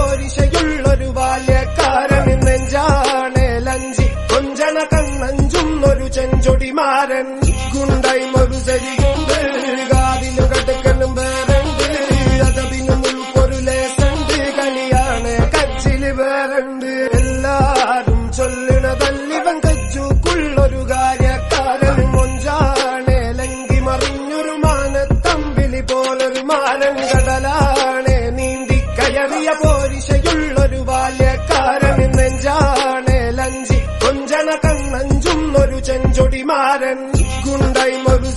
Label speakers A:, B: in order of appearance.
A: പോരിശയുള്ളൊരു ബാല്യക്കാരൻ നെഞ്ചാണ് ലഞ്ചി കൊഞ്ചണ കണ്ണഞ്ചുന്നൊരു ചെഞ്ചൊടിമാരൻ ഗുണ്ടൈമൊരു ശരിയുണ്ട് കാതിലും കടുക്കലും വേറുണ്ട് അതപിനും ഉൾക്കൊരു ലേസുണ്ട് കളിയാണ് കച്ചില് വേറുണ്ട് എല്ലാരും ചൊല്ലണതല്ലിവൻ കജ്ജുക്കുള്ളൊരു കാര്യക്കാരൻ മൊഞ്ചാണ് ലങ്കി മറിഞ്ഞൊരു മാനത്തമ്പിലി പോലൊരു മാനൻ കടലാണ് നീന്തിക്കയറിയ പോരിശയുള്ളൊരു ബാല്യക്കാരൻ നെഞ്ചാണ് ലഞ്ചി കൊഞ്ചണ കണ്ണഞ്ചുന്നൊരു ചെഞ്ചൊടിമാരൻ ഗുണ്ടൈമൊരു